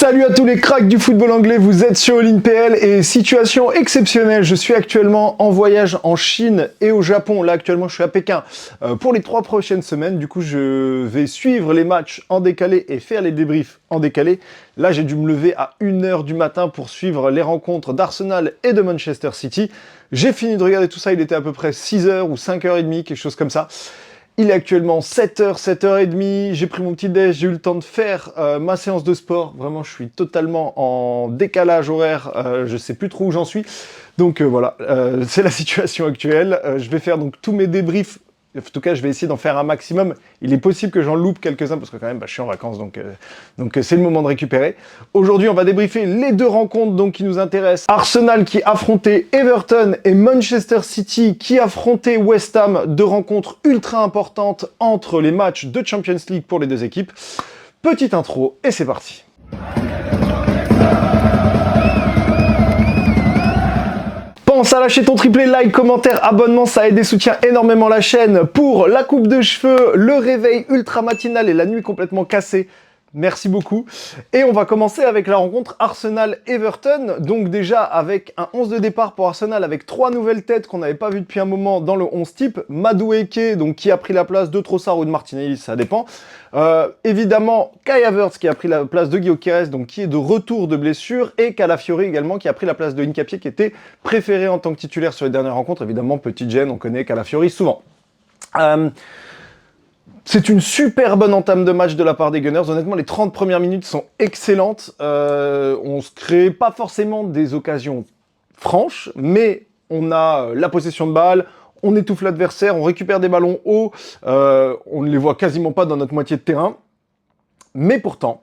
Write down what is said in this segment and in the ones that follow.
Salut à tous les cracks du football anglais, vous êtes sur All In PL et situation exceptionnelle, je suis actuellement en voyage en Chine et au Japon. Là actuellement je suis à Pékin pour les 3 prochaines semaines. Du coup je vais suivre les matchs en décalé et faire les débriefs en décalé. Là j'ai dû me lever à 1h du matin pour suivre les rencontres d'Arsenal et de Manchester City. J'ai fini de regarder tout ça, il était à peu près 6h ou 5h30, quelque chose comme ça. Il est actuellement 7h, 7h30, j'ai pris mon petit déj, j'ai eu le temps de faire ma séance de sport. Vraiment, je suis totalement en décalage horaire, je sais plus trop où j'en suis. Donc voilà, c'est la situation actuelle. Je vais faire donc tous mes débriefs. En tout cas, je vais essayer d'en faire un maximum. Il est possible que j'en loupe quelques-uns parce que quand même, je suis en vacances, donc c'est le moment de récupérer. Aujourd'hui, on va débriefer les 2 rencontres donc, qui nous intéressent. Arsenal qui affrontait Everton et Manchester City qui affrontait West Ham. 2 rencontres ultra importantes entre les matchs de Champions League pour les 2 équipes. Petite intro et c'est parti. Pense à lâcher ton triplé, like, commentaire, abonnement, ça aide et soutient énormément la chaîne. Pour la coupe de cheveux, le réveil ultra matinal et la nuit complètement cassée, merci beaucoup. Et on va commencer avec la rencontre Arsenal-Everton. Donc déjà avec un 11 de départ pour Arsenal avec 3 nouvelles têtes qu'on n'avait pas vues depuis un moment dans le 11 type. Madueke, donc qui a pris la place de Trossard ou de Martinelli, ça dépend. Évidemment, Kai Havertz qui a pris la place de Gyökeres, donc qui est de retour de blessure, et Calafiori également qui a pris la place de Hincapié qui était préféré en tant que titulaire sur les dernières rencontres. Évidemment, petite gêne, on connaît Calafiori souvent. C'est une super bonne entame de match de la part des Gunners. Honnêtement, les 30 premières minutes sont excellentes. On se crée pas forcément des occasions franches, mais on a la possession de balle, on étouffe l'adversaire, on récupère des ballons hauts, on ne les voit quasiment pas dans notre moitié de terrain. Mais pourtant,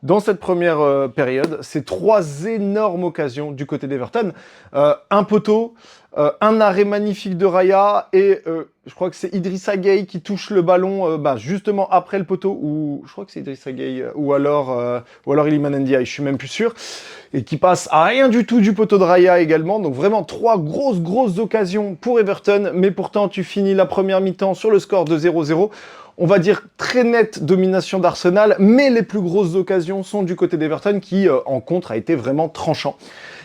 dans cette première période, c'est 3 énormes occasions du côté d'Everton. Un poteau, un arrêt magnifique de Raya et je crois que c'est Idrissa Gueye qui touche le ballon justement après le poteau, ou je crois que c'est Idrissa Gueye, ou alors Iliman Ndiaye, je suis même plus sûr, et qui passe à rien du tout du poteau de Raya également. Donc vraiment 3 grosses occasions pour Everton, mais pourtant tu finis la première mi-temps sur le score de 0-0. On va dire très nette domination d'Arsenal, mais les plus grosses occasions sont du côté d'Everton qui, en contre, a été vraiment tranchant.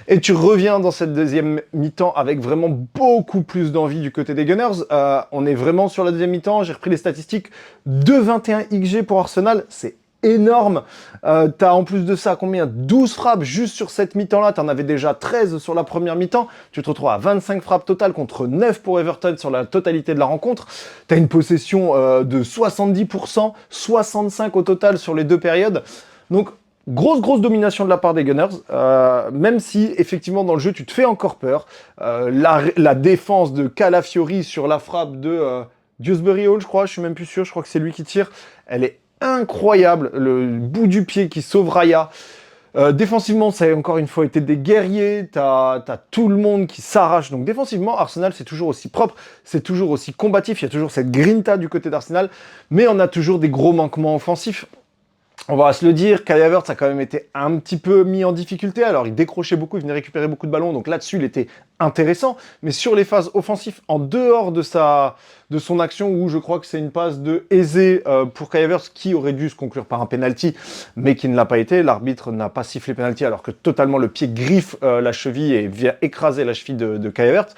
Et tu reviens dans cette deuxième mi-temps avec vraiment beaucoup plus d'envie du côté des Gunners. On est vraiment sur la deuxième mi-temps, j'ai repris les statistiques, 2,21 XG pour Arsenal, c'est énorme. T'as en plus de ça combien? 12 frappes juste sur cette mi-temps-là. T'en avais déjà 13 sur la première mi-temps. Tu te retrouves à 25 frappes totales contre 9 pour Everton sur la totalité de la rencontre. T'as une possession de 70%, 65% au total sur les 2 périodes. Donc, grosse domination de la part des Gunners, même si effectivement dans le jeu tu te fais encore peur. La défense de Calafiori sur la frappe de Dewsbury Hall, je crois, je suis même plus sûr, je crois que c'est lui qui tire. Elle est incroyable, le bout du pied qui sauve Raya. Défensivement, ça a encore une fois été des guerriers, t'as tout le monde qui s'arrache. Donc défensivement, Arsenal, c'est toujours aussi propre, c'est toujours aussi combatif, il y a toujours cette grinta du côté d'Arsenal, mais on a toujours des gros manquements offensifs. On va se le dire, Kai Havertz a quand même été un petit peu mis en difficulté. Alors, il décrochait beaucoup, il venait récupérer beaucoup de ballons, donc là-dessus, il était intéressant. Mais sur les phases offensives, en dehors de son action, où je crois que c'est une passe de Eze pour Kai Havertz, qui aurait dû se conclure par un penalty, mais qui ne l'a pas été. L'arbitre n'a pas sifflé penalty, alors que totalement le pied griffe la cheville et vient écraser la cheville de Kai Havertz.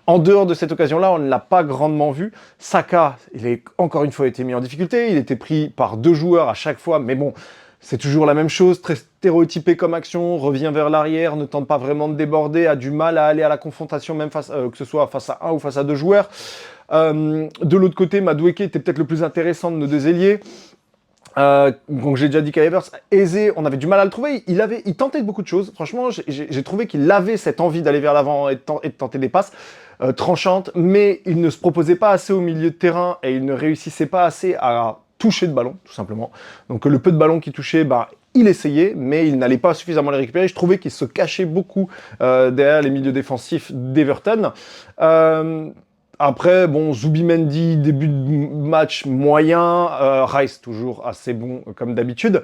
En dehors de cette occasion-là, on ne l'a pas grandement vu. Saka, il a encore une fois été mis en difficulté. Il était pris par 2 joueurs à chaque fois, mais bon, c'est toujours la même chose. Très stéréotypé comme action, revient vers l'arrière, ne tente pas vraiment de déborder, a du mal à aller à la confrontation, même que ce soit face à 1 ou face à 2 joueurs. De l'autre côté, Madueke était peut-être le plus intéressant de nos 2 ailiers. Donc j'ai déjà dit Kai Havertz, Eze, on avait du mal à le trouver, il tentait beaucoup de choses, franchement j'ai trouvé qu'il avait cette envie d'aller vers l'avant et de tenter des passes tranchantes, mais il ne se proposait pas assez au milieu de terrain et il ne réussissait pas assez à toucher de ballon, tout simplement. Donc le peu de ballons qu'il touchait, il essayait, mais il n'allait pas suffisamment les récupérer. Je trouvais qu'il se cachait beaucoup derrière les milieux défensifs d'Everton. Après, bon, Zubimendi, début de match moyen, Rice toujours assez bon comme d'habitude.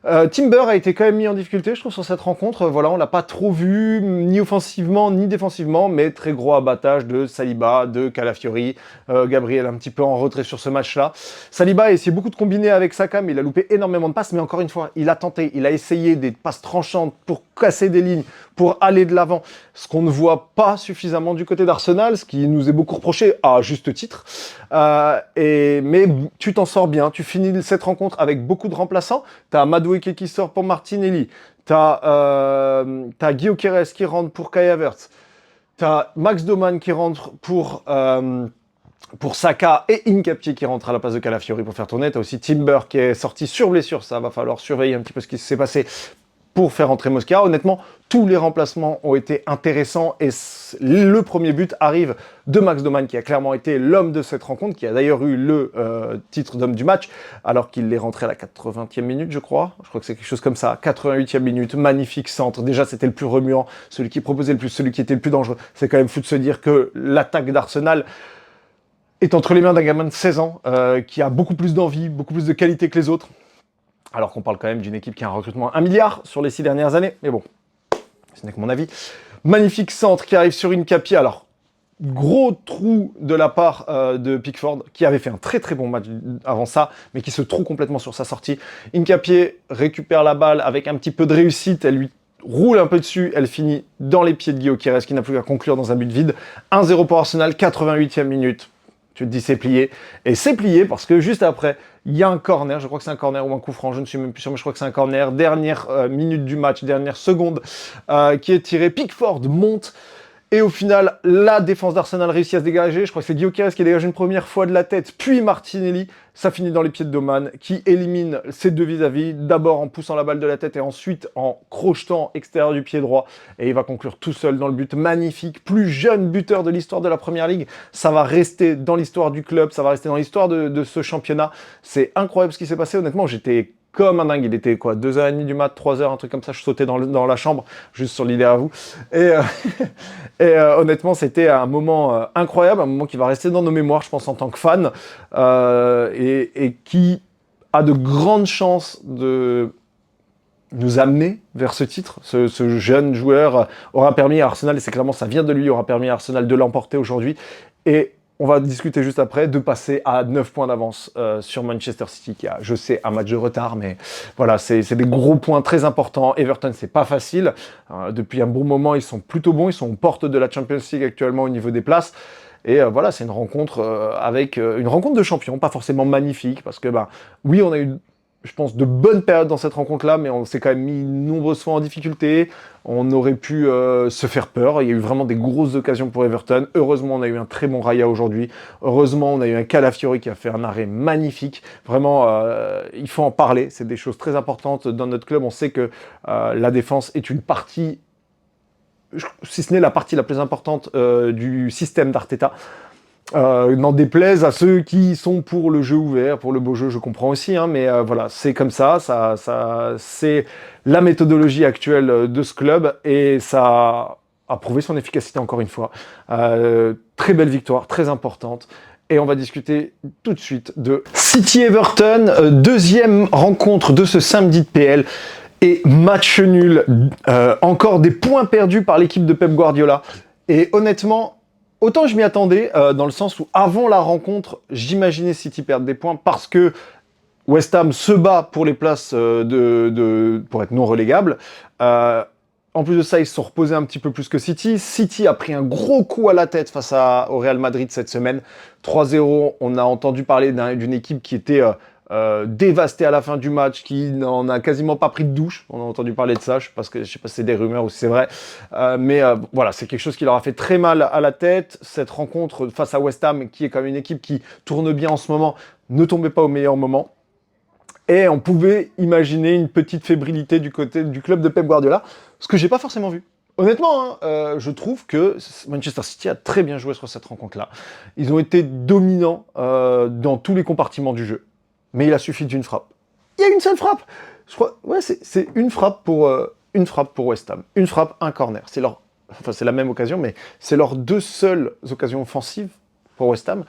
Timber a été quand même mis en difficulté, je trouve, sur cette rencontre. Voilà, on l'a pas trop vu, ni offensivement, ni défensivement, mais très gros abattage de Saliba, de Calafiori, Gabriel un petit peu en retrait sur ce match-là. Saliba a essayé beaucoup de combiner avec Saka, mais il a loupé énormément de passes, mais encore une fois, il a tenté, il a essayé des passes tranchantes pour casser des lignes, pour aller de l'avant, ce qu'on ne voit pas suffisamment du côté d'Arsenal, ce qui nous est beaucoup reproché, à juste titre. Mais tu t'en sors bien, tu finis cette rencontre avec beaucoup de remplaçants. T'as Madueke qui sort pour Martinelli, t'as Guillaume Quérez qui rentre pour Kai Havertz, t'as Max Doman qui rentre pour Saka et Nketiah qui rentre à la place de Calafiori pour faire tourner. T'as aussi Timber qui est sorti sur blessure, ça va falloir surveiller un petit peu ce qui s'est passé pour faire entrer Mosquera. Honnêtement, tous les remplacements ont été intéressants et le premier but arrive de Max Doman qui a clairement été l'homme de cette rencontre, qui a d'ailleurs eu le titre d'homme du match, alors qu'il est rentré à la 80e minute, je crois. Je crois que c'est quelque chose comme ça. 88e minute, magnifique centre. Déjà, c'était le plus remuant, celui qui proposait le plus, celui qui était le plus dangereux. C'est quand même fou de se dire que l'attaque d'Arsenal est entre les mains d'un gamin de 16 ans qui a beaucoup plus d'envie, beaucoup plus de qualité que les autres. Alors qu'on parle quand même d'une équipe qui a un recrutement à 1 milliard sur les 6 dernières années. Mais bon, ce n'est que mon avis. Magnifique centre qui arrive sur Nketiah. Alors, gros trou de la part de Pickford, qui avait fait un très très bon match avant ça, mais qui se trouve complètement sur sa sortie. Nketiah récupère la balle avec un petit peu de réussite. Elle lui roule un peu dessus. Elle finit dans les pieds de Guillaume Quérez, qui n'a plus qu'à conclure dans un but vide. 1-0 pour Arsenal, 88e minute. Tu te dis c'est plié. Et c'est plié parce que juste après, il y a un corner, je crois que c'est un corner ou un coup franc, je ne suis même plus sûr, mais je crois que c'est un corner. Dernière minute du match, dernière seconde qui est tirée. Pickford monte. Et au final, la défense d'Arsenal réussit à se dégager. Je crois que c'est Guillaume Quérez qui a dégagé une première fois de la tête, puis Martinelli. Ça finit dans les pieds de Doman, qui élimine ses deux vis-à-vis, d'abord en poussant la balle de la tête et ensuite en crochetant extérieur du pied droit. Et il va conclure tout seul dans le but magnifique. Plus jeune buteur de l'histoire de la Première Ligue. Ça va rester dans l'histoire du club, ça va rester dans l'histoire de ce championnat. C'est incroyable ce qui s'est passé. Honnêtement, j'étais comme un dingue. Il était quoi, 2h30 du mat, 3h, un truc comme ça. Je sautais dans la chambre, juste sur l'idée à vous. Et honnêtement, c'était un moment incroyable, un moment qui va rester dans nos mémoires, je pense, en tant que fan, et qui a de grandes chances de nous amener vers ce titre. Ce jeune joueur aura permis à Arsenal, et c'est clairement ça vient de lui, aura permis à Arsenal de l'emporter aujourd'hui. Et on va discuter juste après de passer à 9 points d'avance sur Manchester City, qui a, je sais, un match de retard, mais voilà, c'est des gros points très importants. Everton, c'est pas facile. Depuis un bon moment, ils sont plutôt bons. Ils sont aux portes de la Champions League actuellement au niveau des places. Et voilà, c'est une rencontre avec une rencontre de champions, pas forcément magnifique, parce que oui, on a eu, je pense, de bonnes périodes dans cette rencontre-là, mais on s'est quand même mis nombreuses fois en difficulté. On aurait pu se faire peur. Il y a eu vraiment des grosses occasions pour Everton. Heureusement, on a eu un très bon Raya aujourd'hui. Heureusement, on a eu un Calafiori qui a fait un arrêt magnifique. Vraiment, il faut en parler. C'est des choses très importantes dans notre club. On sait que la défense est une partie, si ce n'est la partie la plus importante du système d'Arteta. N'en déplaise à ceux qui sont pour le jeu ouvert, pour le beau jeu, je comprends aussi, hein, mais voilà, c'est comme ça, c'est la méthodologie actuelle de ce club, et ça a prouvé son efficacité encore une fois. Très belle victoire, très importante. Et on va discuter tout de suite de City-Everton, deuxième rencontre de ce samedi de PL. Et match nul, encore des points perdus par l'équipe de Pep Guardiola. Et honnêtement, autant je m'y attendais, dans le sens où avant la rencontre, j'imaginais City perdre des points parce que West Ham se bat pour les places pour être non relégable. En plus de ça, ils se sont reposés un petit peu plus que City. City a pris un gros coup à la tête face au Real Madrid cette semaine. 3-0, on a entendu parler d'une équipe qui était dévastée à la fin du match, qui n'en a quasiment pas pris de douche. On a entendu parler de ça, je sais pas si c'est des rumeurs ou si c'est vrai. Mais voilà, c'est quelque chose qui leur a fait très mal à la tête. Cette rencontre face à West Ham, qui est quand même une équipe qui tourne bien en ce moment, ne tombait pas au meilleur moment. Et on pouvait imaginer une petite fébrilité du côté du club de Pep Guardiola, ce que j'ai pas forcément vu. Honnêtement, je trouve que Manchester City a très bien joué sur cette rencontre-là. Ils ont été dominants dans tous les compartiments du jeu. Mais il a suffi d'une frappe. Il y a une seule frappe. Je crois, ouais, c'est une frappe pour West Ham. Une frappe, un corner. C'est la même occasion, mais c'est leurs deux seules occasions offensives pour West Ham.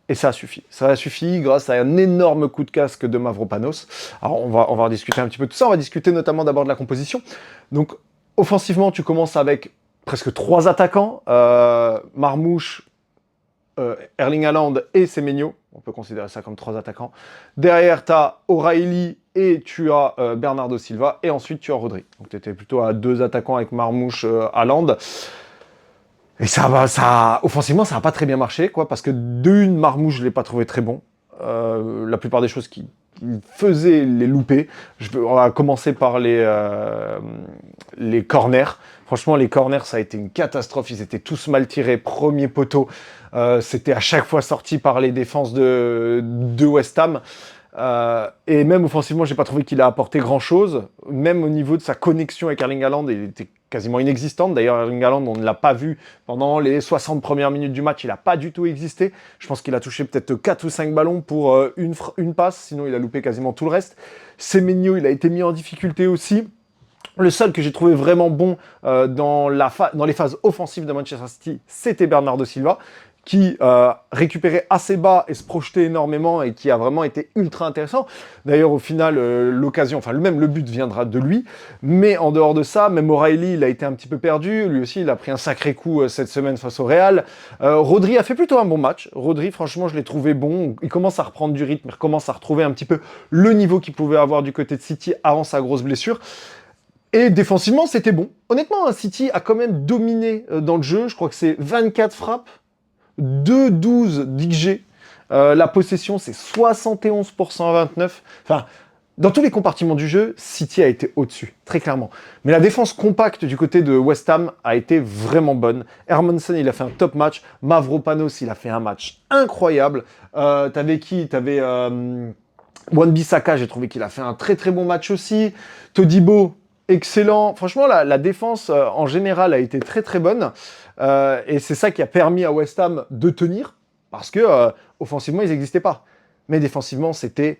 Et ça a suffi. Ça a suffi grâce à un énorme coup de casque de Mavropanos. Alors, on va en discuter un petit peu de tout ça. On va discuter notamment d'abord de la composition. Donc, offensivement, tu commences avec presque 3 attaquants. Marmouche, Erling Haaland et Semenyo. On peut considérer ça comme 3 attaquants. Derrière, tu as O'Reilly et tu as Bernardo Silva. Et ensuite, tu as Rodri. Donc, tu étais plutôt à 2 attaquants avec Marmouche, Haaland. Et offensivement, ça n'a pas très bien marché, quoi, parce que d'une, Marmouche, je ne l'ai pas trouvé très bon. La plupart des choses qui faisaient les louper. On va commencer par les corners. Franchement, les corners, ça a été une catastrophe. Ils étaient tous mal tirés. Premier poteau. C'était à chaque fois sorti par les défenses de West Ham. Et même offensivement, j'ai pas trouvé qu'il a apporté grand-chose. Même au niveau de sa connexion avec Erling Haaland, il était quasiment inexistante. D'ailleurs, Erling Haaland, on ne l'a pas vu pendant les 60 premières minutes du match. Il n'a pas du tout existé. Je pense qu'il a touché peut-être 4 ou 5 ballons pour une passe. Sinon, il a loupé quasiment tout le reste. Semenyo, il a été mis en difficulté aussi. Le seul que j'ai trouvé vraiment bon dans les phases offensives de Manchester City, c'était Bernardo Silva, qui récupérait assez bas et se projetait énormément et qui a vraiment été ultra intéressant. D'ailleurs, au final, l'occasion, enfin même le but viendra de lui. Mais en dehors de ça, même O'Reilly, il a été un petit peu perdu. Lui aussi, il a pris un sacré coup cette semaine face au Real. Rodri a fait plutôt un bon match. Rodri, franchement, je l'ai trouvé bon. Il commence à reprendre du rythme, il recommence à retrouver un petit peu le niveau qu'il pouvait avoir du côté de City avant sa grosse blessure. Et défensivement, c'était bon. Honnêtement, City a quand même dominé dans le jeu. Je crois que c'est 24 frappes. 2-12 d'XG. La possession, c'est 71% à 29. Enfin, dans tous les compartiments du jeu, City a été au-dessus, très clairement. Mais la défense compacte du côté de West Ham a été vraiment bonne. Hermansen, il a fait un top match. Mavropanos, il a fait un match incroyable. T'avais qui? T'avais Wan-Bissaka, j'ai trouvé qu'il a fait un très très bon match aussi. Todibo, excellent. Franchement, la défense en général a été très très bonne. Et c'est ça qui a permis à West Ham de tenir, parce que offensivement, ils n'existaient pas. Mais défensivement, c'était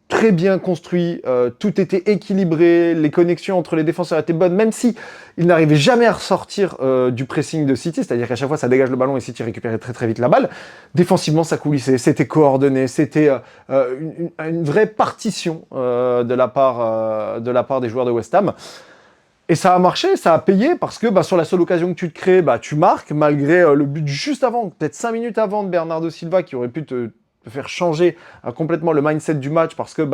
très bien construit, tout était équilibré, les connexions entre les défenseurs étaient bonnes, même si ils n'arrivaient jamais à ressortir du pressing de City, c'est-à-dire qu'à chaque fois ça dégage le ballon et City récupérait très très vite la balle. Défensivement, ça coulissait, c'était coordonné, c'était une vraie partition de la part des joueurs de West Ham. Et ça a marché, ça a payé, parce que sur la seule occasion que tu te crées, tu marques, malgré le but juste avant, peut-être 5 minutes avant de Bernardo Silva, qui aurait pu te faire changer complètement le mindset du match, parce que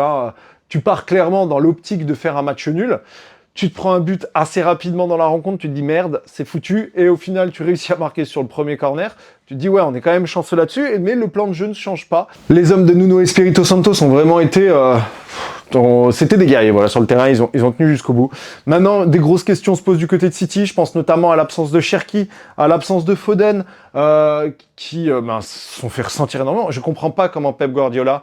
tu pars clairement dans l'optique de faire un match nul. Tu te prends un but assez rapidement dans la rencontre, tu te dis merde, c'est foutu, et au final tu réussis à marquer sur le premier corner. Tu te dis ouais, on est quand même chanceux là-dessus, mais le plan de jeu ne change pas. Les hommes de Nuno Espirito Santo ont vraiment été... c'était des guerriers, voilà, sur le terrain, ils ont tenu jusqu'au bout. Maintenant, des grosses questions se posent du côté de City, je pense notamment à l'absence de Cherki, à l'absence de Foden, qui se sont fait ressentir énormément. Je comprends pas comment Pep Guardiola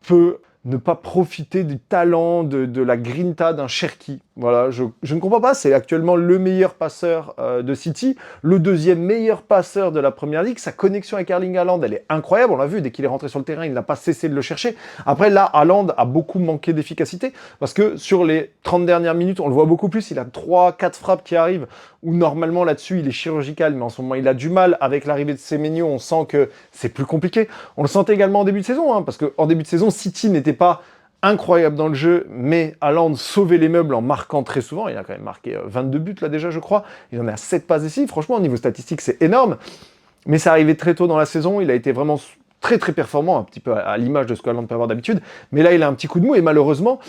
peut ne pas profiter du talent, de la grinta d'un Cherki. Voilà, je ne comprends pas, c'est actuellement le meilleur passeur de City, le deuxième meilleur passeur de la Première Ligue. Sa connexion avec Erling Haaland, elle est incroyable, on l'a vu, dès qu'il est rentré sur le terrain, il n'a pas cessé de le chercher. Après, là, Haaland a beaucoup manqué d'efficacité, parce que sur les 30 dernières minutes, on le voit beaucoup plus, il a 3-4 frappes qui arrivent, où normalement là-dessus, il est chirurgical, mais en ce moment, il a du mal. Avec l'arrivée de Semenyo, on sent que c'est plus compliqué. On le sentait également en début de saison, parce qu'en début de saison, City n'était pas incroyable dans le jeu, mais Haaland sauvait les meubles en marquant très souvent. Il a quand même marqué 22 buts là déjà, je crois. Il en est à 7 passes ici. Franchement, au niveau statistique, c'est énorme. Mais ça arrivait très tôt dans la saison. Il a été vraiment très très performant, un petit peu à l'image de ce qu'Haaland peut avoir d'habitude. Mais là, il a un petit coup de mou et malheureusement,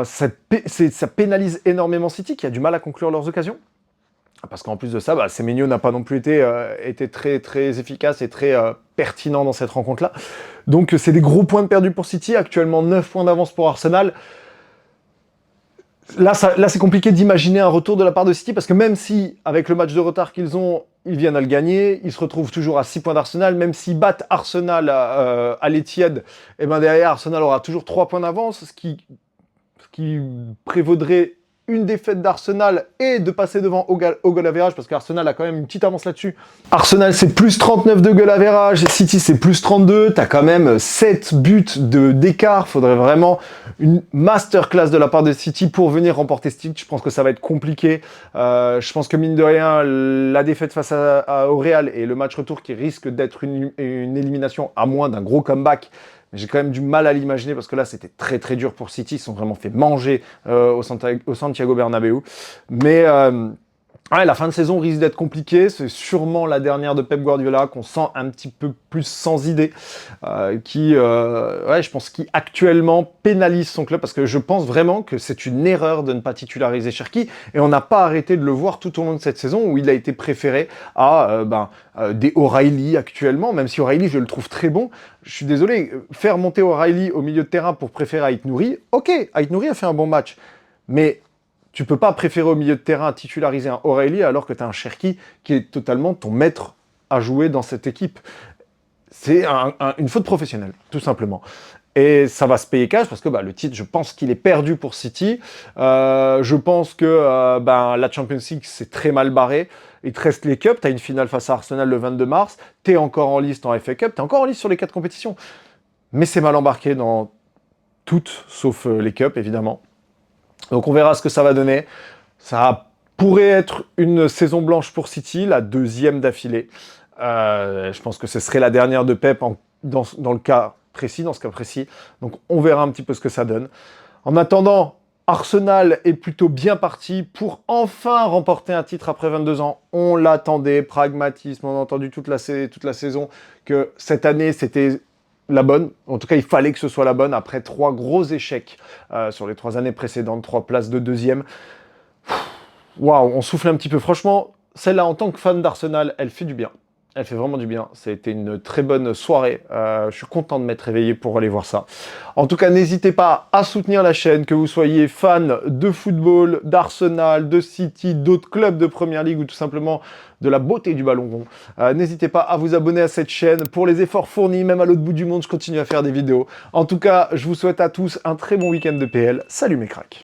ça pénalise énormément City, qui a du mal à conclure leurs occasions. Parce qu'en plus de ça, Semenyo n'a pas non plus été très, très efficace et très pertinent dans cette rencontre-là. Donc c'est des gros points de perdu pour City, actuellement 9 points d'avance pour Arsenal. Là c'est compliqué d'imaginer un retour de la part de City, parce que même si, avec le match de retard qu'ils ont, ils viennent à le gagner, ils se retrouvent toujours à 6 points d'Arsenal, même s'ils battent Arsenal à l'Etihad, et derrière Arsenal aura toujours 3 points d'avance, ce qui prévaudrait une défaite d'Arsenal et de passer devant au goal average, parce qu'Arsenal a quand même une petite avance là-dessus. Arsenal, c'est plus 39 de goal average, City, c'est plus 32. T'as quand même 7 buts d'écart. Faudrait vraiment une masterclass de la part de City pour venir remporter ce titre. Je pense que ça va être compliqué. Je pense que mine de rien, la défaite face au Real et le match retour qui risque d'être une élimination à moins d'un gros comeback. J'ai quand même du mal à l'imaginer parce que là, c'était très très dur pour City. Ils sont vraiment fait manger au Santiago Bernabéu. Mais ouais, la fin de saison risque d'être compliquée. C'est sûrement la dernière de Pep Guardiola qu'on sent un petit peu plus sans idée, ouais, je pense qui actuellement pénalise son club parce que je pense vraiment que c'est une erreur de ne pas titulariser Cherki et on n'a pas arrêté de le voir tout au long de cette saison où il a été préféré à des O'Reilly actuellement, même si O'Reilly je le trouve très bon. Je suis désolé, faire monter O'Reilly au milieu de terrain pour préférer Ait Nouri, ok, Ait Nouri a fait un bon match, mais tu peux pas préférer au milieu de terrain titulariser un O'Reilly alors que tu as un Cherki qui est totalement ton maître à jouer dans cette équipe. C'est une faute professionnelle, tout simplement. Et ça va se payer cash parce que le titre, je pense qu'il est perdu pour City. Je pense que la Champions League, c'est très mal barré. Il te reste les cups. Tu as une finale face à Arsenal le 22 mars. Tu es encore en liste en FA Cup. Tu es encore en liste sur les 4 compétitions. Mais c'est mal embarqué dans toutes, sauf les cups, évidemment. Donc on verra ce que ça va donner. Ça pourrait être une saison blanche pour City, la deuxième d'affilée. Je pense que ce serait la dernière de Pep dans le cas précis, dans ce cas précis. Donc on verra un petit peu ce que ça donne. En attendant, Arsenal est plutôt bien parti pour enfin remporter un titre après 22 ans. On l'attendait, pragmatisme, on a entendu toute la saison que cette année c'était la bonne. En tout cas, il fallait que ce soit la bonne après 3 gros échecs sur les 3 années précédentes, 3 places de deuxième. Waouh, on souffle un petit peu. Franchement, celle-là, en tant que fan d'Arsenal, elle fait du bien. Elle fait vraiment du bien. Ça a été une très bonne soirée. Je suis content de m'être réveillé pour aller voir ça. En tout cas, n'hésitez pas à soutenir la chaîne, que vous soyez fan de football, d'Arsenal, de City, d'autres clubs de Première Ligue ou tout simplement de la beauté du ballon rond. N'hésitez pas à vous abonner à cette chaîne. Pour les efforts fournis, même à l'autre bout du monde, je continue à faire des vidéos. En tout cas, je vous souhaite à tous un très bon week-end de PL. Salut mes cracks!